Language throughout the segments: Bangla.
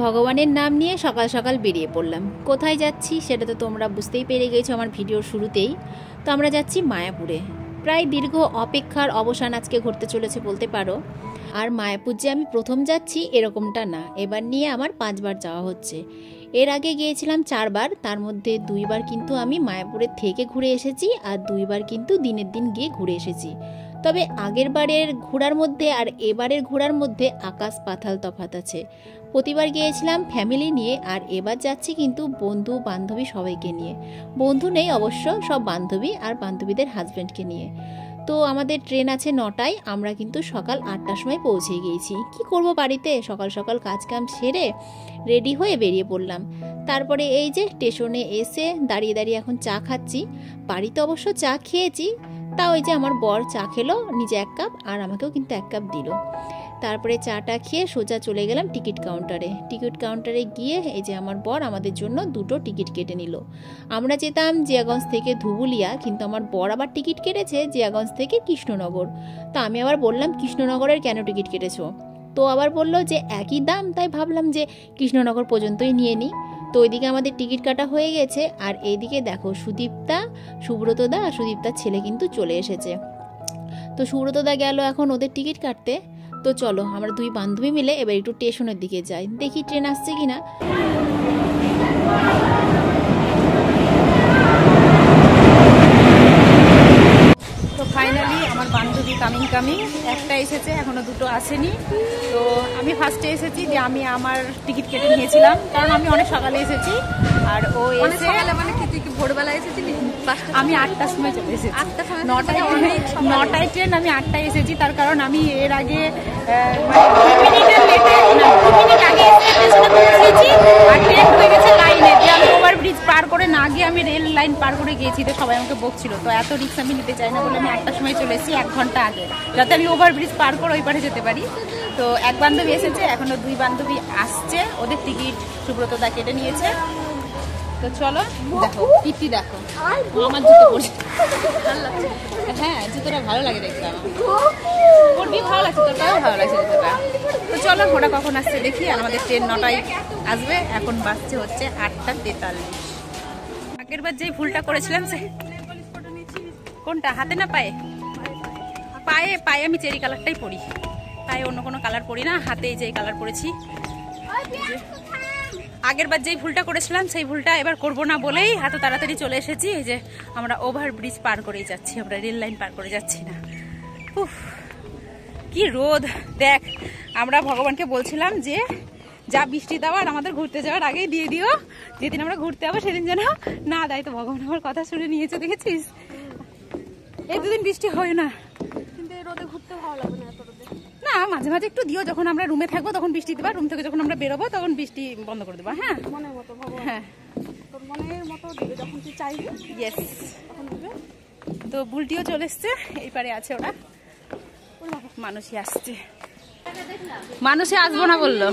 ভগবানের নাম নিয়ে সকাল সকাল বেরিয়ে পড়লাম। কোথায় যাচ্ছি সেটা তো তোমরা বুঝতেই পেরে গেছো আমার ভিডিওর শুরুতেই। তো আমরা যাচ্ছি মায়াপুরে। প্রায় দীর্ঘ অপেক্ষার অবসান আজকে ঘটতে চলেছে বলতে পারো। আর মায়াপুর যে আমি প্রথম যাচ্ছি এরকমটা না, এবার নিয়ে আমার 5 বার যাওয়া হচ্ছে। এর আগে গিয়েছিলাম 4 বার, তার মধ্যে 2 বার কিন্তু আমি মায়াপুরের থেকে ঘুরে এসেছি আর 2 বার কিন্তু দিনের দিন গিয়ে ঘুরে এসেছি। তবে আগের বারের ঘোরার মধ্যে আর এবারের ঘোরার মধ্যে আকাশ পাতাল তফাৎ আছে। প্রতিবার গিয়েছিলাম ফ্যামিলি নিয়ে, আর এবার যাচ্ছি কিন্তু বন্ধু বান্ধবী সবাইকে নিয়ে। বন্ধু নেই অবশ্য, সব বান্ধবী আর বান্ধবীদের হাজব্যান্ডকে নিয়ে। তো আমাদের ট্রেন আছে 9টায়, আমরা কিন্তু সকাল 8টার সময় পৌঁছে গিয়েছি। কি করব বাড়িতে, সকাল সকাল কাজ কাম সেরে রেডি হয়ে বেরিয়ে পড়লাম। তারপরে এই যে স্টেশনে এসে দাঁড়িয়ে দাঁড়িয়ে এখন চা খাচ্ছি। বাড়িতে অবশ্য চা খেয়েছি, তা ওই যে আমার বর চা খেলো নিজে 1 কাপ, আর আমাকেও কিন্তু 1 কাপ দিল। তারপরে চাটা খেয়ে সোজা চলে গেলাম টিকিট কাউন্টারে। টিকিট কাউন্টারে গিয়ে এই যে আমার বর আমাদের জন্য 2টো টিকিট কেটে নিল। আমরা যেতাম জিয়াগঞ্জ থেকে ধুবুলিয়া, কিন্তু আমার বর আবার টিকিট কেটেছে জিয়াগঞ্জ থেকে কৃষ্ণনগর। তো আমি আবার বললাম কৃষ্ণনগরের কেন টিকিট কেটেছো? তো আবার বললো যে একই দাম, তাই ভাবলাম যে কৃষ্ণনগর পর্যন্তই নিয়ে নিই। তো ওইদিকে আমাদের টিকিট কাটা হয়ে গেছে, আর এইদিকে দেখো সুদীপ্তা, সুব্রতদা আর সুদীপ্তার ছেলে কিন্তু চলে এসেছে। তো সুব্রতদা গেল এখন ওদের টিকিট কাটতে। তো চলো আমরা 2 বান্ধবী মিলে এবার একটু স্টেশনের দিকে যাই, দেখি ট্রেন আসছে কিনা। তো ফাইনালি আমার বান্ধবী কামিং একটা এসেছে, এখনো 2টো আসেনি। তো আমি ফার্স্টে এসেছি, যে আমি আমার টিকিট কেটে নিয়েছিলাম, কারণ আমি অনেক সকালে এসেছি। আর ও এসে মানে কি তুই কি ভোরবেলা এসেছিলি? আমি 8টার সময় চলে এসেছি। 9টায় ট্রেন, আমি 8টায় এসেছি। তার কারণ আমি এর আগে 2 মিনিট আগে এসেছি, আর ট্রেন হয়ে গেছে লাইনে। যে আমি ওভারব্রিজ পার করে না গিয়ে আমি রেল লাইন পার করে গিয়েছি, তো সবাই আমাকে বকছিল। তো এত রিস্ক আমি নিতে চাই না বলে আমি 8টার সময় চলে এসেছি, 1 ঘন্টা আগে, যাতে আমি ওভারব্রিজ পার করে ওই পারে যেতে পারি। তো 1 বান্ধবী এসেছে, এখনো 2 বান্ধবী আসছে। ওদের টিকিট সুব্রতদা কেটে নিয়েছে। তো চলো দেখো কীর্তি, দেখো আমার জুতো পরছে, ভালো লাগছে। হ্যাঁ জুতোটা ভালো লাগে দেখতে, আমার পরবি ভালো লাগছে, তোরটাও ভালো লাগছে জুতোটা। তো চলো ওটা কখন আসছে দেখি। আর আমাদের ট্রেন 9টায় আসবে, এখন বাসছে হচ্ছে 8টা 43। আগের বার যেই ভুলটা করেছিলাম সে কোনটা, হাতে না পায়ে? পায়ে, পায়ে আমি চেরি কালারটাই পরি, পায়ে অন্য কোনো কালার পরি না, হাতে যেই কালার পরেছি। আগের বার যেই ভুলটা করেছিলাম সেই ভুলটা এবার করব না বলেই এত তাড়াতাড়ি চলে এসেছি। এই যে আমরা ওভারব্রিজ পার করেই যাচ্ছি, আমরা রেল লাইন পার করে যাচ্ছি না। উফ কি রোদ দেখ। আমরা ভগবানকে বলছিলাম যে যা বৃষ্টি দেওয়ার আমাদের ঘুরতে যাওয়ার আগেই দিয়ে দিও, যেদিন আমরা ঘুরতে যাবো সেদিন যেন না দেয়। তো ভগবান আমার কথা শুনে নিয়েছে, দেখেছিস? এই 2 দিন বৃষ্টি হয় না, কিন্তু এই রোদে ঘুরতে ভালো লাগবে না। এত রোদে না, মাঝে মাঝে একটু দিও। যখন আমরা রুমে থাকবো তখন বৃষ্টি দেবা, রুম থেকে যখন আমরা বেরোবো তখন বৃষ্টি বন্ধ করে দেবা। হ্যাঁ মনের মতো ভগবান, হ্যাঁ তোর মনের মতো দিবে, যখন তুই চাইবি ইয়েস তখন দিবে। তো বুলটিও চলে এসছে, এই পারে আছে ওরা। মানুষই আসছে, মানুষে আসবো না বললো।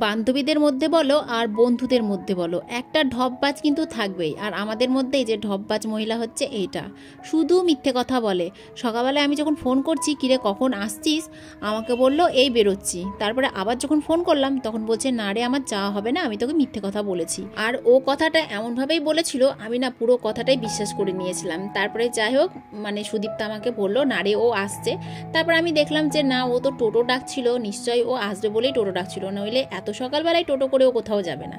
বান্ধবীদের মধ্যে বলো আর বন্ধুদের মধ্যে বলো, একটা ঢপবাজ কিন্তু থাকবেই। আর আমাদের মধ্যে এই যে ঢপবাজ মহিলা হচ্ছে এইটা, শুধু মিথ্যে কথা বলে। সকালবেলায় আমি যখন ফোন করছি কিরে কখন আসছিস, আমাকে বললো এই বেরোচ্ছি। তারপরে আবার যখন ফোন করলাম তখন বলছে না রে আমার যাওয়া হবে না, আমি তোকে মিথ্যে কথা বলেছি। আর ও কথাটা এমনভাবেই বলেছিল, আমি না পুরো কথাটাই বিশ্বাস করে নিয়েছিলাম। তারপরে যাই হোক, মানে সুদীপ্তা আমাকে বললো না রে ও আসছে। তারপর আমি দেখলাম যে না, ও তো টোটো ডাকছিল, নিশ্চয়ই ও আসবে বলেই টোটো ডাকছিল, নইলে এত সকালবেলায় টোটো করেও কোথাও যাবে না।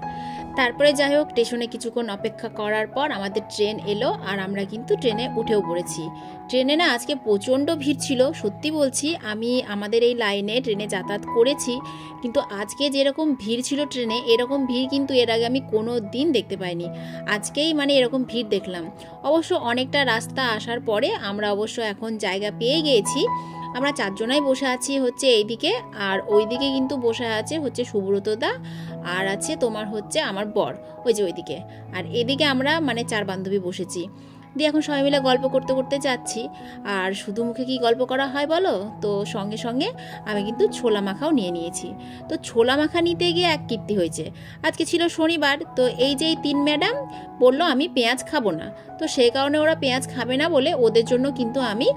তারপরে যাই হোক স্টেশনে কিছুক্ষণ অপেক্ষা করার পর আমাদের ট্রেন এলো, আর আমরা কিন্তু ট্রেনে উঠেও পড়েছি। ট্রেনে না আজকে প্রচণ্ড ভিড় ছিল, সত্যি বলছি। আমি আমাদের এই লাইনে ট্রেনে যাতায়াত করেছি, কিন্তু আজকে যেরকম ভিড় ছিল ট্রেনে, এরকম ভিড় কিন্তু এর আগে আমি কোনো দিন দেখতে পাইনি। আজকেই মানে এরকম ভিড় দেখলাম। অবশ্য অনেকটা রাস্তা আসার পরে আমরা অবশ্য এখন জায়গা পেয়ে গিয়েছি। আমরা 4 জনাই বসে আছি হচ্ছে এইদিকে, আর ওইদিকে কিন্তু বসে আছে হচ্ছে সুব্রতদা, আর আছে তোমার হচ্ছে আমার বর ওই যে ওইদিকে। আর এদিকে আমরা মানে 4 বান্ধবী বসেছি। দিয়ে এখন সবাই মিলে গল্প করতে করতে যাচ্ছি। আর শুধু মুখে কি গল্প করা হয় বলো, তো সঙ্গে সঙ্গে আমি কিন্তু ছোলা মাখাও নিয়ে নিয়েছি। তো ছোলা মাখা নিতে গিয়ে এক কীর্তি হয়েছে। আজকে ছিল শনিবার, তো এই যে 3 ম্যাডাম বললো আমি পেঁয়াজ খাবো না, তো সেই কারণে ওরা পেঁয়াজ খাবে না বলে ওদের জন্য কিন্তু আমি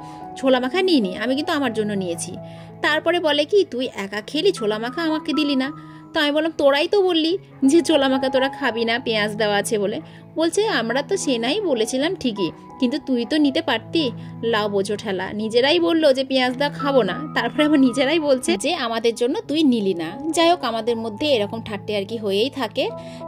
ছোলা মাখা নিইনি, আমি কিন্তু আমার জন্য নিয়েছি। তারপরে বলে কি তুই একা খেলি, ছোলা মাখা আমাকে দিলি না। তো আমি বললাম তোরাই তো বললি যে ছোলা মাখা তোরা খাবি না, পেঁয়াজ দেওয়া আছে বলে। বলছে আমরা তো সে নাই বলেছিলাম ঠিকই, কিন্তু তুই তো নিতে পারতি, লাও বোঝো ঠেলা। নিজেরাই বললো যে পেঁয়াজ দা খাবো না, তারপরে আবার নিজেরাই বলছে যে আমাদের জন্য তুই নিলি না। যাই হোক, আমাদের মধ্যে এরকম ঠাট্টে আর কি হয়েই থাকে।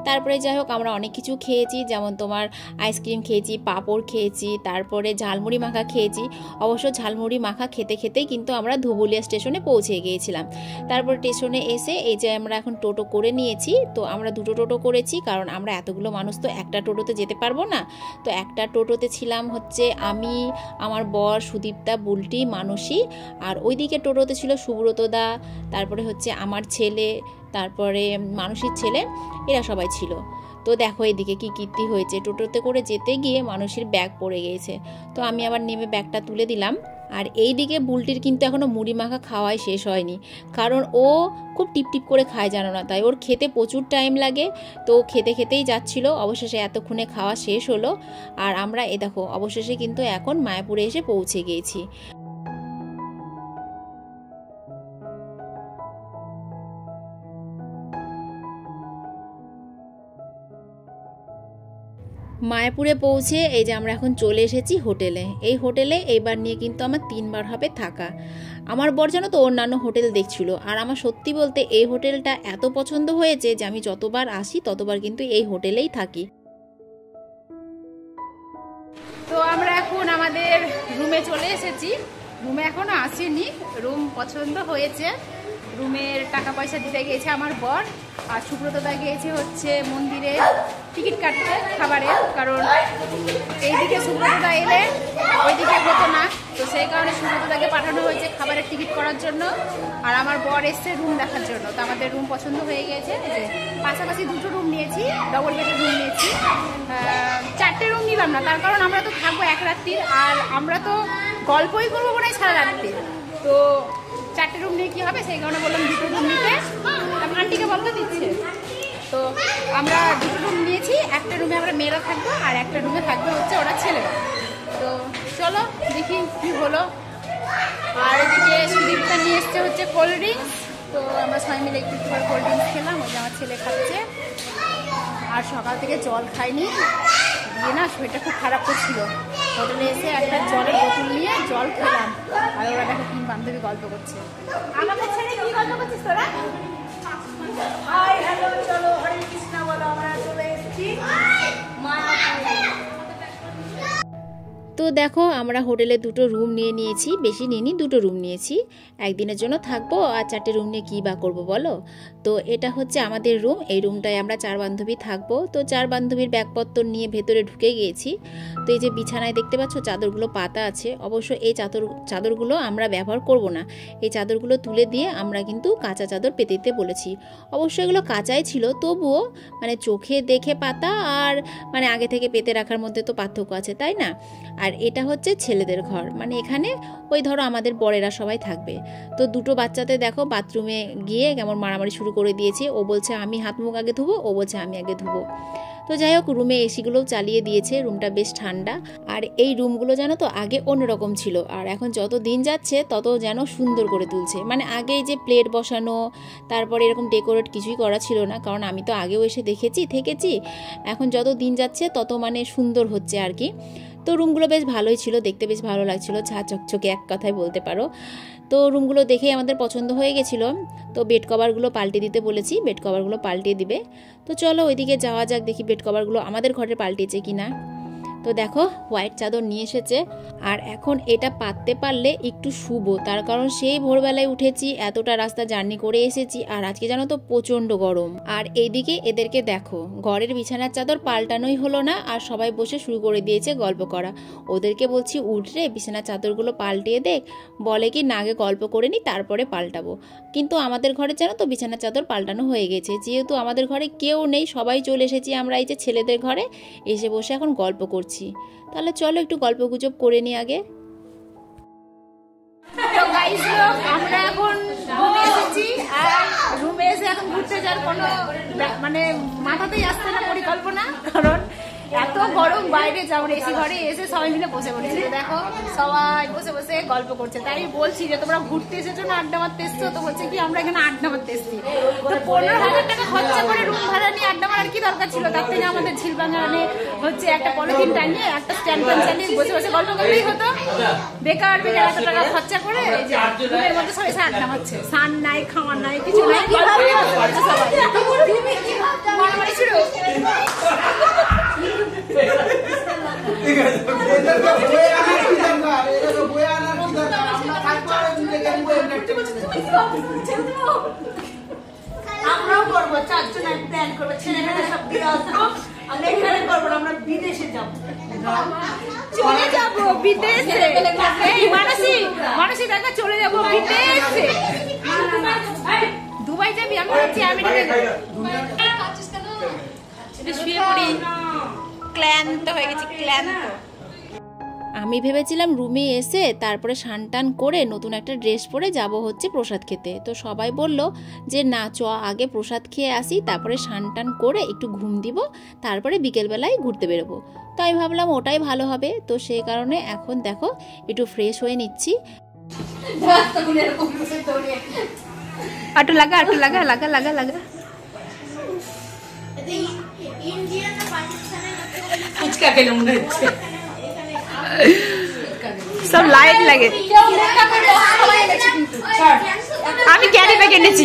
তারপরে যাই হোক, আমরা অনেক কিছু খেয়েছি, যেমন তোমার আইসক্রিম খেয়েছি, পাঁপড় খেয়েছি, তারপরে ঝালমুড়ি মাখা খেয়েছি। অবশ্য ঝালমুড়ি মাখা খেতে খেতেই কিন্তু আমরা ধুবুলিয়া স্টেশনে পৌঁছে গিয়েছিলাম। তারপর স্টেশনে এসে এই যে আমরা এখন টোটো করে নিয়েছি। তো আমরা 2টো টোটো করেছি, কারণ আমরা এতগুলো মানুষ তো একটা টোটোতে যেতে পারবো না। তো একটা টোটোতে ছিলাম হচ্ছে আমি, আমার বর, সুদীপ্তা, বুলটি, মানসী, আর ওইদিকে টোটোতে ছিল সুব্রতদা, তারপরে হচ্ছে আমার ছেলে, তারপরে মানসীর ছেলে, এরা সবাই ছিল। তো দেখো এদিকে কি কীর্তি হয়েছে, টোটোতে করে যেতে গিয়ে মানুষের ব্যাগ পড়ে গিয়েছে। তো আমি আবার নেমে ব্যাগটা তুলে দিলাম। আর এই দিকে বুলটির কিন্তু এখনও মুড়ি মাখা খাওয়াই শেষ হয়নি, কারণ ও খুব টিপটিপ করে খায় জানো না, তাই ওর খেতে প্রচুর টাইম লাগে। তো খেতে খেতেই যাচ্ছিল, অবশেষে এতক্ষণে খাওয়া শেষ হলো। আর আমরা এ দেখো অবশেষে কিন্তু এখন মায়াপুরে এসে পৌঁছে গিয়েছি। মায়াপুরে পৌঁছে এই যে আমরা এখন চলে এসেছি হোটেলে। এই হোটেলে এইবার নিয়ে কিন্তু আমার 3বার হবে থাকা। আমার বর জানো তো অন্যান্য হোটেল দেখছিল, আর আমার সত্যি বলতে এই হোটেলটা এত পছন্দ হয়েছে যে আমি যতবার আসি ততবার কিন্তু এই হোটেলেই থাকি। তো আমরা এখন আমাদের রুমে চলে এসেছি। রুমে এখনো আসেনি, রুম পছন্দ হয়েছে। রুমের টাকা পয়সা দিতে গিয়েছে আমার বর, আর সুব্রতদা গিয়েছে হচ্ছে মন্দিরে টিকিট কাটতে খাবারের, কারণ এইদিকে সুব্রতদা এলে ওইদিকে হতো না, তো সেই কারণে সুব্রতদাকে পাঠানো হয়েছে খাবারের টিকিট করার জন্য। আর আমার বর এসছে রুম দেখার জন্য। তো আমাদের রুম পছন্দ হয়ে গেছে, যে পাশাপাশি 2টো রুম নিয়েছি, ডবল বেডের রুম নিয়েছি। 4টে রুম নিলাম না, তার কারণ আমরা তো থাকবো এক রাত্রির, আর আমরা তো গল্পই করবো মনে হয় সারা রাত্রি। তো 4টে রুম নিয়ে কী হবে, সেই কারণে বললাম 2টো রুম নিতে। আন্টিকে বলতে দিচ্ছে। তো আমরা 2টো রুম নিয়েছি, একটা রুমে আমরা মেয়েরা থাকবো, আর একটা রুমে থাকবে হচ্ছে ওরা ছেলেরা। তো চলো দেখি কী হলো। আর এদিকে সুদীপটা নিয়ে এসছে হচ্ছে কোল্ড ড্রিঙ্কস। তো আমরা সবাই মিলে একটু করে কোল্ড ড্রিঙ্কস খেলাম, ওই যে আমার ছেলে খাচ্ছে। আর সকাল থেকে জল খাইনি, দিয়ে না শরীরটা খুব খারাপ করছিল। হোটেলে এসে একটা জলের বোতল নিয়ে জল খেলাম। আর ওরা দেখো 3 বান্ধবী গল্প করছে। আমাকে ছেড়ে কি গল্প করছিস তোরা? হাই হ্যালো, চলো হরে কৃষ্ণ বলো, আমরা চলে এসেছি মায়াপুরে। তো দেখো আমরা হোটেলে 2টো রুম নিয়ে নিয়েছি, বেশি নিইনি, 2টো রুম নিয়েছি। একদিনের জন্য থাকবো, আর 4টে রুম নিয়ে কী বা করবো বলো। তো এটা হচ্ছে আমাদের রুম, এই রুমটায় আমরা 4 বান্ধবী থাকবো। তো 4 বান্ধবীর ব্যাগপত্র নিয়ে ভেতরে ঢুকে গিয়েছি। তো এই যে বিছানায় দেখতে পাচ্ছ চাদরগুলো পাতা আছে। অবশ্য এই চাদরগুলো আমরা ব্যবহার করব না, এই চাদরগুলো তুলে দিয়ে আমরা কিন্তু কাঁচা চাদর পেতে দিতে বলেছি। অবশ্য এগুলো কাঁচাই ছিল, তবুও মানে চোখে দেখে পাতা আর মানে আগে থেকে পেতে রাখার মধ্যে তো পার্থক্য আছে, তাই না। আর এটা হচ্ছে ছেলেদের ঘর, মানে এখানে ওই ধরো আমাদের বড়েরা সবাই থাকবে। তো 2টো বাচ্চাতে দেখো বাথরুমে গিয়ে কেমন মারামারি শুরু করে দিয়েছে। ও বলছে আমি হাত মুখ আগে ধুবো, ও বলছে আমি আগে ধুবো। তো যাই হোক, রুমে এসিগুলোও চালিয়ে দিয়েছে, রুমটা বেশ ঠান্ডা। আর এই রুমগুলো জানো তো আগে অন্যরকম ছিল, আর এখন যত দিন যাচ্ছে তত যেন সুন্দর করে তুলছে। মানে আগে যে প্লেট বসানো, তারপরে এরকম ডেকোরেট কিছুই করা ছিল না, কারণ আমি তো আগেও এসে থেকেছি। এখন যত দিন যাচ্ছে তত মানে সুন্দর হচ্ছে আর কি। তো রুমগুলো বেশ ভালোই ছিল, দেখতে বেশ ভালো লাগছিল, ঝা চকচকে এক কথায় বলতে পারো। তো রুমগুলো দেখেই আমাদের পছন্দ হয়ে গেছিলো। তো বেড কভারগুলো পাল্টে দিতে বলেছি, বেড কভারগুলো পাল্টিয়ে দিবে। তো চলো ওইদিকে যাওয়া যাক, দেখি বেড কভারগুলো আমাদের ঘরে পাল্টেছে কিনা। তো দেখো হোয়াইট চাদর নিয়ে এসেছে, আর এখন এটা পাততে পারলে একটু শুভ, তার কারণ সেই ভোরবেলায় উঠেছি, এতটা রাস্তা জার্নি করে এসেছি, আর আজকে জানো তো প্রচণ্ড গরম। আর এইদিকে এদেরকে দেখো, ঘরের বিছানার চাদর পাল্টানোই হলো না, আর সবাই বসে শুরু করে দিয়েছে গল্প করা। ওদেরকে বলছি উঠরে বিছানার চাদরগুলো পাল্টিয়ে দেখ, বলে কি না আগে গল্প করে নি তারপরে পাল্টাবো। কিন্তু আমাদের ঘরে জানো তো বিছানার চাদর পাল্টানো হয়ে গেছে, যেহেতু আমাদের ঘরে কেউ নেই, সবাই চলে এসেছি আমরা এই যে ছেলেদের ঘরে, এসে বসে এখন গল্প করছি। দিচ্ছি। তাহলে চলো একটু গল্পগুজব করে নিই আগে। আমরা এখন রুমে এসেছি, আর রুমে এসে এখন ঘুরতে যাওয়ার কোনো মানে মাথাতেই আসছে না পরিকল্পনা, কারণ এত গরম বাইরে যাবো। এসি ঘরে এসে সবাই মিলে বসে পড়েছে, দেখো সবাই বসে বসে গল্প করছে। তাই বলছি যে তোমরা ঘুরতে এসেছো না আড্ডা মারতে এসছো? তো বলছে কি আমরা এখানে আড্ডা মারতে এসছি। তো 15,000 টাকা খরচা করে রুম ভাড়া নিয়ে আড্ডা মারার কি দরকার ছিল? তার থেকে আমাদের ঝিলবাগানে হচ্ছে একটা পলিথিন টানিয়ে একটা স্ট্যান্ড ফ্যান চালিয়ে বসে বসে গল্প করলেই হতো। বেকার বেকার এত টাকা খরচা করে রুমের মধ্যে সবাই এসে আড্ডা মারছে। সান নাই, খাওয়ার নাই, কিছু নাই, মারামারি শুরু। আমরাও করবো, 4 জন প্ল্যান করবো, ছেলে মেয়েরা সব দিয়ে আসবো। আমরা এখানে করবো না, আমরা বিদেশে যাবো, চলে যাবো বিদেশে। এই মানসী, মানসী দেখা চলে যাবো বিদেশে। দুবাই যাবি? আমি হচ্ছে আমেরিকা যাবো। শুয়ে পড়ি, ক্লান্ত হয়ে গেছি, ক্লান্ত। আমি ভেবেছিলাম রুমে এসে তারপরে স্নান করে নতুন একটা ড্রেস পরে যাব হচ্ছে প্রসাদ খেতে। তো সবাই বলল যে না, চ আগে প্রসাদ খেয়ে আসি, তারপরে স্নান করে একটু ঘুম দিব, তারপরে বিকেলবেলায় ঘুরতে বেরোবো। তো আমি ভাবলাম ওটাই ভালো হবে। তো সেই কারণে এখন দেখো একটু ফ্রেশ হয়ে নিচ্ছি। আটু লাগা, আটু লাগা, লাগা লাগা লাগা। ফুচকা খেলে মনে হচ্ছে সব লাইট লাগে। আমি ক্যারি ব্যাগ এনেছি।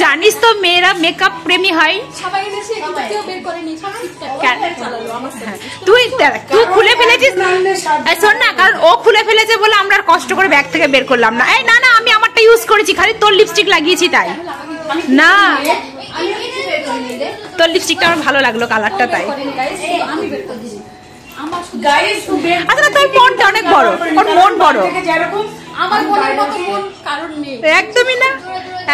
জানিস তো মেয়েরা মেকআপ প্রেমী হয়। তুই খুলে ফেলেছিস, শোন না, কারণ ও খুলে ফেলেছে বলে আমরা কষ্ট করে ব্যাগ থেকে বের করলাম না। এই না না, আমি আমারটা ইউজ করেছি, খালি তোর লিপস্টিক লাগিয়েছি তাই না। তোর লিপস্টিকটা আমার ভালো লাগলো, কালারটা তাই। আচ্ছা তোর মনটা অনেক বড়, ওর মন বড়। একদমই না,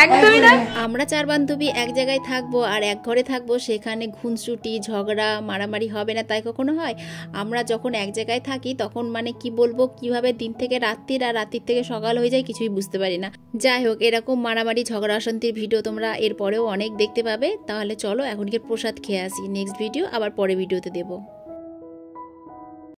একদমই না। আমরা 4 বান্ধবী এক জায়গায় থাকবো আর এক ঘরে থাকবো, সেখানে খুনসুটি ঝগড়া মারামারি হবে না তাই কখনো হয়? আমরা যখন এক জায়গায় থাকি তখন মানে কি বলবো, কিভাবে দিন থেকে রাত্রির আর রাত্রির থেকে সকাল হয়ে যায় কিছুই বুঝতে পারি না। যাই হোক, এরকম মারামারি ঝগড়া অশান্তির ভিডিও তোমরা এরপরেও অনেক দেখতে পাবে। তাহলে চলো এখনকে প্রসাদ খেয়ে আসি, নেক্সট ভিডিও আবার পরে ভিডিওতে দেবো।